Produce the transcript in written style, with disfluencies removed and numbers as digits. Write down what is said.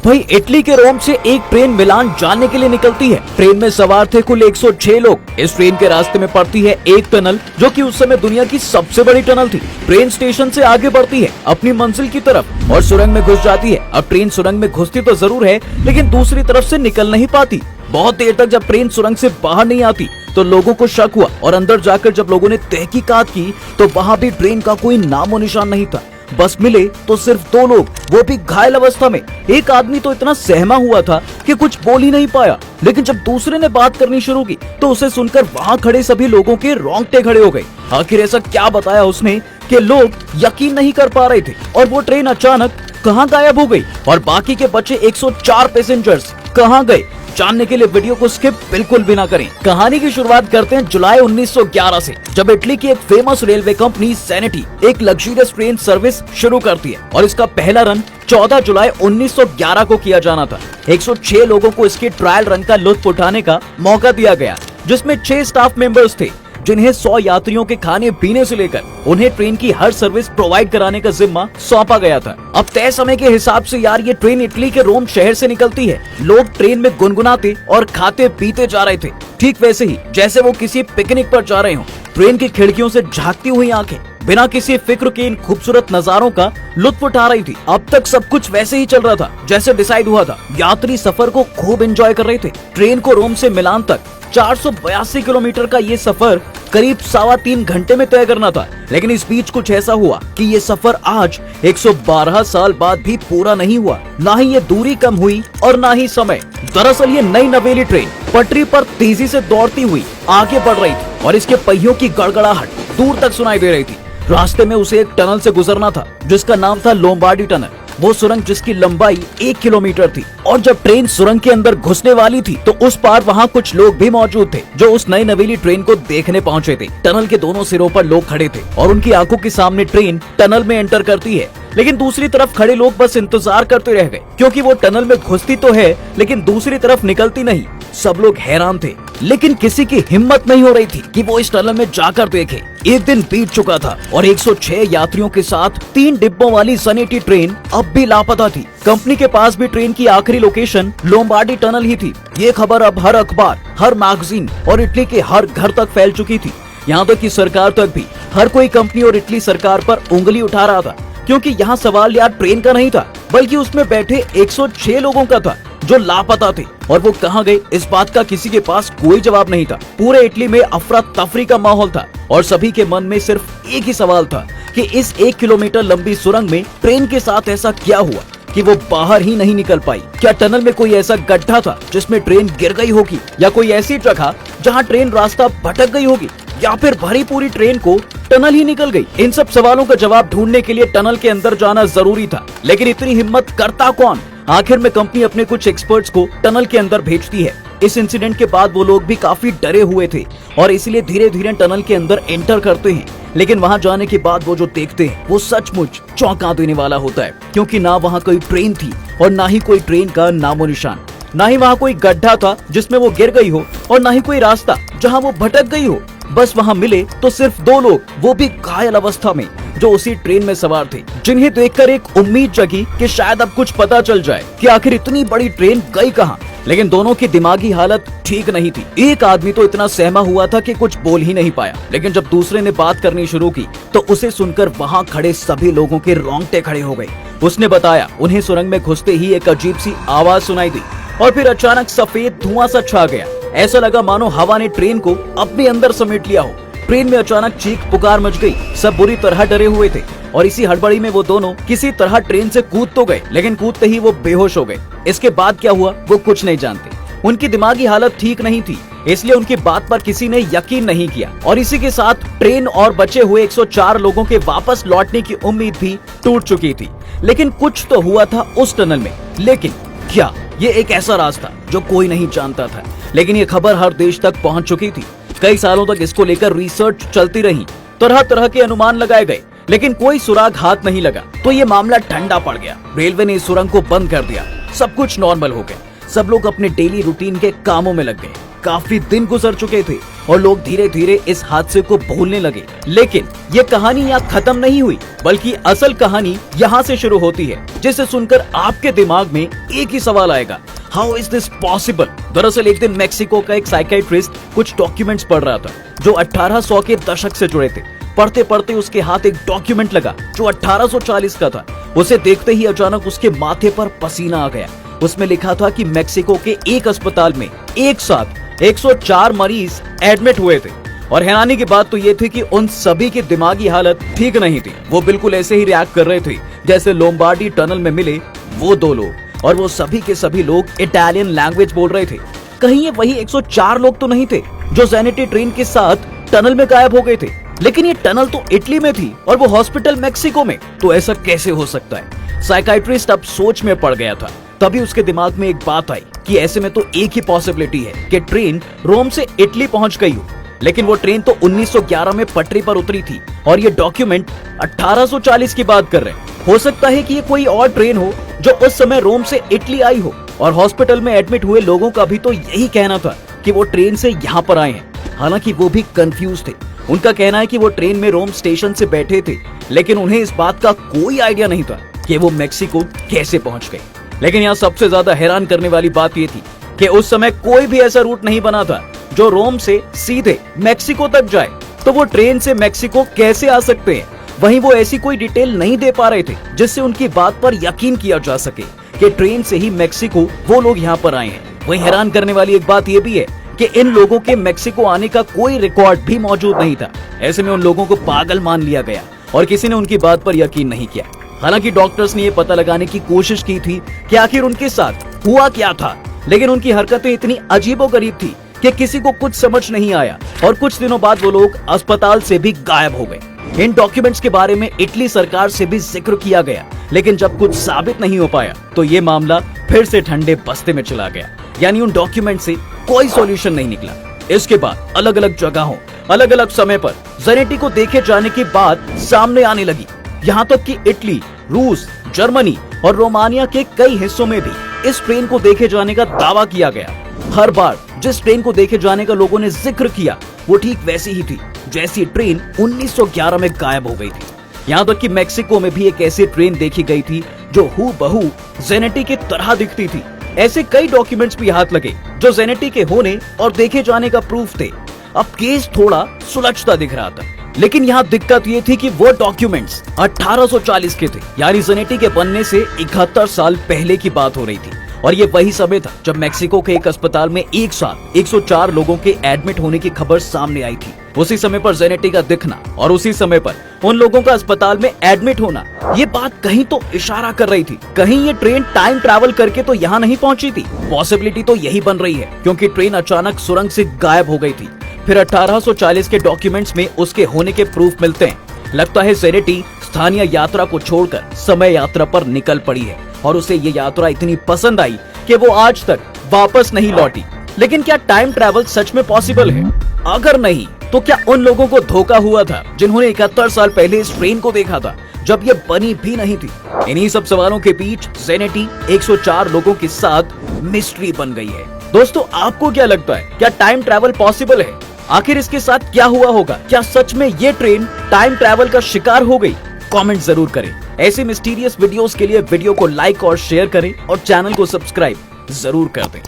भाई इटली के रोम से एक ट्रेन मिलान जाने के लिए निकलती है। ट्रेन में सवार थे कुल 106 लोग। इस ट्रेन के रास्ते में पड़ती है एक टनल जो कि उस समय दुनिया की सबसे बड़ी टनल थी। ट्रेन स्टेशन से आगे बढ़ती है अपनी मंजिल की तरफ और सुरंग में घुस जाती है। अब ट्रेन सुरंग में घुसती तो जरूर है लेकिन दूसरी तरफ से निकल नहीं पाती। बहुत देर तक जब ट्रेन सुरंग से बाहर नहीं आती तो लोगों को शक हुआ और अंदर जाकर जब लोगों ने तहकीकात की तो वहाँ भी ट्रेन का कोई नामो निशान नहीं था। बस मिले तो सिर्फ 2 लोग, वो भी घायल अवस्था में। एक आदमी तो इतना सहमा हुआ था कि कुछ बोल ही नहीं पाया, लेकिन जब दूसरे ने बात करनी शुरू की तो उसे सुनकर वहाँ खड़े सभी लोगों के रोंगटे खड़े हो गए। आखिर ऐसा क्या बताया उसने कि लोग यकीन नहीं कर पा रहे थे और वो ट्रेन अचानक कहाँ गायब हो गई और बाकी के बचे 104 पैसेंजर्स कहाँ गए। जानने के लिए वीडियो को स्किप बिल्कुल भी ना करें। कहानी की शुरुआत करते हैं जुलाई 1911 से, जब इटली की एक फेमस रेलवे कंपनी सैनिटी एक लग्जरियस ट्रेन सर्विस शुरू करती है और इसका पहला रन 14 जुलाई 1911 को किया जाना था। 106 लोगों को इसके ट्रायल रन का लुत्फ उठाने का मौका दिया गया, जिसमें 6 स्टाफ मेंबर्स थे जिन्हें 100 यात्रियों के खाने पीने से लेकर उन्हें ट्रेन की हर सर्विस प्रोवाइड कराने का जिम्मा सौंपा गया था। अब तय समय के हिसाब से यार ये ट्रेन इटली के रोम शहर से निकलती है। लोग ट्रेन में गुनगुनाते और खाते पीते जा रहे थे, ठीक वैसे ही जैसे वो किसी पिकनिक पर जा रहे हो। ट्रेन की खिड़कियों से झांकती हुई आंखें बिना किसी फिक्र के इन खूबसूरत नजारों का लुत्फ उठा रही थी। अब तक सब कुछ वैसे ही चल रहा था जैसे डिसाइड हुआ था। यात्री सफर को खूब एंजॉय कर रहे थे। ट्रेन को रोम से मिलान तक 482 किलोमीटर का ये सफर करीब 3.25 घंटे में तय करना था, लेकिन इस बीच कुछ ऐसा हुआ कि ये सफर आज 112 साल बाद भी पूरा नहीं हुआ। ना ही ये दूरी कम हुई और ना ही समय। दरअसल ये नई नवेली ट्रेन पटरी पर तेजी से दौड़ती हुई आगे बढ़ रही थी और इसके पहियों की गड़गड़ाहट दूर तक सुनाई दे रही थी। रास्ते में उसे एक टनल से गुजरना था जिसका नाम था लोम्बार्डी टनल। वो सुरंग जिसकी लंबाई 1 किलोमीटर थी और जब ट्रेन सुरंग के अंदर घुसने वाली थी तो उस पार वहाँ कुछ लोग भी मौजूद थे जो उस नई नवेली ट्रेन को देखने पहुँचे थे। टनल के दोनों सिरों पर लोग खड़े थे और उनकी आंखों के सामने ट्रेन टनल में एंटर करती है, लेकिन दूसरी तरफ खड़े लोग बस इंतजार करते रह गए क्योंकि वो टनल में घुसती तो है लेकिन दूसरी तरफ निकलती नहीं। सब लोग हैरान थे लेकिन किसी की हिम्मत नहीं हो रही थी कि वो इस टनल में जाकर देखे। एक दिन बीत चुका था और 106 यात्रियों के साथ 3 डिब्बों वाली सनेटी ट्रेन अब भी लापता थी। कंपनी के पास भी ट्रेन की आखिरी लोकेशन लोम्बार्डी टनल ही थी। ये खबर अब हर अखबार, हर मैगजीन और इटली के हर घर तक फैल चुकी थी। यहाँ तक कि सरकार तक भी हर कोई कंपनी और इटली सरकार पर उंगली उठा रहा था, क्योंकि यहाँ सवाल यार ट्रेन का नहीं था बल्कि उसमें बैठे 106 लोगों का था जो लापता थे और वो कहाँ गए इस बात का किसी के पास कोई जवाब नहीं था। पूरे इटली में अफरा तफरी का माहौल था और सभी के मन में सिर्फ एक ही सवाल था कि इस 1 किलोमीटर लंबी सुरंग में ट्रेन के साथ ऐसा क्या हुआ कि वो बाहर ही नहीं निकल पाई। क्या टनल में कोई ऐसा गड्ढा था जिसमें ट्रेन गिर गई होगी, या कोई ऐसी जगह जहाँ ट्रेन रास्ता भटक गई होगी, या फिर भरी पूरी ट्रेन को टनल ही निकल गई। इन सब सवालों का जवाब ढूंढने के लिए टनल के अंदर जाना जरूरी था, लेकिन इतनी हिम्मत करता कौन। आखिर में कंपनी अपने कुछ एक्सपर्ट्स को टनल के अंदर भेजती है। इस इंसिडेंट के बाद वो लोग भी काफी डरे हुए थे और इसलिए धीरे धीरे टनल के अंदर एंटर करते हैं, लेकिन वहां जाने के बाद वो जो देखते हैं वो सचमुच चौंका देने वाला होता है, क्योंकि ना वहां कोई ट्रेन थी और ना ही कोई ट्रेन का नामो निशान। ना ही वहाँ कोई गड्ढा था जिसमें वो गिर गई हो और ना ही कोई रास्ता जहाँ वो भटक गई हो। बस वहाँ मिले तो सिर्फ 2 लोग, वो भी घायल अवस्था में, जो उसी ट्रेन में सवार थे, जिन्हें देखकर एक उम्मीद जगी कि शायद अब कुछ पता चल जाए कि आखिर इतनी बड़ी ट्रेन गई कहाँ। लेकिन दोनों की दिमागी हालत ठीक नहीं थी। एक आदमी तो इतना सहमा हुआ था कि कुछ बोल ही नहीं पाया, लेकिन जब दूसरे ने बात करनी शुरू की तो उसे सुनकर वहाँ खड़े सभी लोगों के रोंगटे खड़े हो गए। उसने बताया उन्हें सुरंग में घुसते ही एक अजीब सी आवाज सुनाई दी और फिर अचानक सफेद धुआं सा छा गया। ऐसा लगा मानो हवा ने ट्रेन को अपने अंदर समेट लिया हो। ट्रेन में अचानक चीख पुकार मच गई। सब बुरी तरह डरे हुए थे और इसी हड़बड़ी में वो दोनों किसी तरह ट्रेन से कूद तो गए, लेकिन कूदते ही वो बेहोश हो गए। इसके बाद क्या हुआ वो कुछ नहीं जानते। उनकी दिमागी हालत ठीक नहीं थी, इसलिए उनकी बात पर किसी ने यकीन नहीं किया और इसी के साथ ट्रेन और बचे हुए 104 लोगों के वापस लौटने की उम्मीद भी टूट चुकी थी। लेकिन कुछ तो हुआ था उस टनल में, लेकिन क्या ये एक ऐसा राज था जो कोई नहीं जानता था। लेकिन ये खबर हर देश तक पहुंच चुकी थी। कई सालों तक इसको लेकर रिसर्च चलती रही, तरह तरह के अनुमान लगाए गए, लेकिन कोई सुराग हाथ नहीं लगा। तो ये मामला ठंडा पड़ गया। रेलवे ने इस सुरंग को बंद कर दिया। सब कुछ नॉर्मल हो गया। सब लोग अपने डेली रूटीन के कामों में लग गए। काफी दिन गुजर चुके थे और लोग धीरे धीरे इस हादसे को भूलने लगे। लेकिन ये कहानी यहाँ खत्म नहीं हुई, बल्कि असल कहानी यहाँ से शुरू होती है, जिसे सुनकर आपके दिमाग में एक ही सवाल आएगा, हाउ इज दिस पॉसिबल। दरअसल एक दिन मेक्सिको का एक साइकियाट्रिस्ट कुछ डॉक्यूमेंट्स पढ़ रहा था जो 1800 के दशक से जुड़े थे। पढ़ते पढ़ते उसके हाथ एक डॉक्यूमेंट लगा जो 1840 का था। उसे देखते ही अचानक उसके माथे पर पसीना आ गया। उसमें लिखा था कि मेक्सिको के एक अस्पताल में एक साथ 104 मरीज एडमिट हुए थे और हैरानी की बात तो ये थी कि उन सभी की दिमागी हालत ठीक नहीं थी। वो बिल्कुल ऐसे ही रिएक्ट कर रहे थे जैसे लोम्बार्डी टनल में मिले वो दो लोग, और वो सभी के सभी लोग इटालियन लैंग्वेज बोल रहे थे। कहीं ये वही 104 लोग तो नहीं थे जो ज़ेनेटी ट्रेन के साथ टनल में गायब हो गए थे। लेकिन ये टनल तो इटली में थी और वो हॉस्पिटल मेक्सिको में, तो ऐसा कैसे हो सकता है। साइकियाट्रिस्ट अब सोच में पड़ गया था। तभी उसके दिमाग में एक बात आई कि ऐसे में तो एक ही पॉसिबिलिटी है कि ट्रेन रोम से इटली पहुंच गई हो। लेकिन वो ट्रेन तो 1911 में पटरी पर उतरी थी और ये डॉक्यूमेंट 1840 की बात कर रहे हैं। हो सकता है कि ये कोई और ट्रेन हो जो उस समय रोम से इटली आई हो। और हॉस्पिटल में एडमिट हुए लोगों का भी तो यही कहना था कि वो ट्रेन से यहाँ पर आए हैं। हालांकि वो भी कंफ्यूज थे। उनका कहना है कि वो ट्रेन में रोम स्टेशन से बैठे थे, लेकिन उन्हें इस बात का कोई आइडिया नहीं था कि वो मेक्सिको कैसे पहुंच गए। लेकिन यहाँ सबसे ज्यादा हैरान करने वाली बात ये थी कि उस समय कोई भी ऐसा रूट नहीं बना था जो रोम से सीधे मेक्सिको तक जाए। तो वो ट्रेन से मेक्सिको कैसे आ सकते हैं? वहीं वो ऐसी कोई डिटेल नहीं दे पा रहे थे जिससे उनकी बात पर यकीन किया जा सके कि ट्रेन से ही मेक्सिको वो लोग यहाँ पर आए हैं। वहीं हैरान करने वाली एक बात ये भी है कि इन लोगों के मेक्सिको आने का कोई रिकॉर्ड भी मौजूद नहीं था। ऐसे में उन लोगों को पागल मान लिया गया और किसी ने उनकी बात पर यकीन नहीं किया। हालांकि डॉक्टर्स ने यह पता लगाने की कोशिश की थी कि आखिर उनके साथ हुआ क्या था, लेकिन उनकी हरकतें इतनी अजीबोगरीब थी कि किसी को कुछ समझ नहीं आया और कुछ दिनों बाद वो लोग अस्पताल से भी गायब हो गए। इन डॉक्यूमेंट्स के बारे में इटली सरकार से भी जिक्र किया गया, लेकिन जब कुछ साबित नहीं हो पाया तो ये मामला फिर से ठंडे बस्ते में चला गया। यानी उन डॉक्यूमेंट से कोई सॉल्यूशन नहीं निकला। इसके बाद अलग अलग जगहों अलग अलग समय पर ज़ेनेटी को देखे जाने की बात सामने आने लगी। यहाँ तक कि इटली, रूस, जर्मनी और रोमानिया के कई हिस्सों में भी इस ट्रेन को देखे जाने का दावा किया गया। हर बार जिस ट्रेन को देखे जाने का लोगों ने जिक्र किया वो ठीक वैसी ही थी जैसी ट्रेन 1911 में गायब हो गई थी। यहाँ तक कि मेक्सिको में भी एक ऐसी ट्रेन देखी गई थी जो हूबहू ज़ेनेटी की तरह दिखती थी। ऐसे कई डॉक्यूमेंट्स भी हाथ लगे जो ज़ेनेटी के होने और देखे जाने का प्रूफ थे। अब केस थोड़ा सुलझता दिख रहा था, लेकिन यहाँ दिक्कत ये थी कि वो डॉक्यूमेंट्स 1840 के थे, यानी ज़ेनेटी के बनने से 71 साल पहले की बात हो रही थी। और ये वही समय था जब मेक्सिको के एक अस्पताल में एक साथ 104 लोगों के एडमिट होने की खबर सामने आई थी। उसी समय पर ज़ेनेटी का दिखना और उसी समय पर उन लोगों का अस्पताल में एडमिट होना, ये बात कहीं तो इशारा कर रही थी, कहीं ये ट्रेन टाइम ट्रैवल करके तो यहाँ नहीं पहुंची थी। पॉसिबिलिटी तो यही बन रही है क्योंकि ट्रेन अचानक सुरंग से गायब हो गई थी। फिर 1840 के डॉक्यूमेंट्स में उसके होने के प्रूफ मिलते हैं। लगता है ज़ेनेटी स्थानीय यात्रा को छोड़कर समय यात्रा पर निकल पड़ी है और उसे ये यात्रा इतनी पसंद आई कि वो आज तक वापस नहीं लौटी। लेकिन क्या टाइम ट्रैवल सच में पॉसिबल है? अगर नहीं तो क्या उन लोगों को धोखा हुआ था जिन्होंने 71 साल पहले इस ट्रेन को देखा था जब ये बनी भी नहीं थी? इन्हीं सब सवालों के बीच ज़ेनेटी 104 लोगों के साथ मिस्ट्री बन गई है। दोस्तों, आपको क्या लगता है, क्या टाइम ट्रैवल पॉसिबल है? आखिर इसके साथ क्या हुआ होगा? क्या सच में ये ट्रेन टाइम ट्रैवल का शिकार हो गई? कमेंट जरूर करें। ऐसे मिस्टीरियस वीडियोस के लिए वीडियो को लाइक और शेयर करें और चैनल को सब्सक्राइब जरूर कर दें।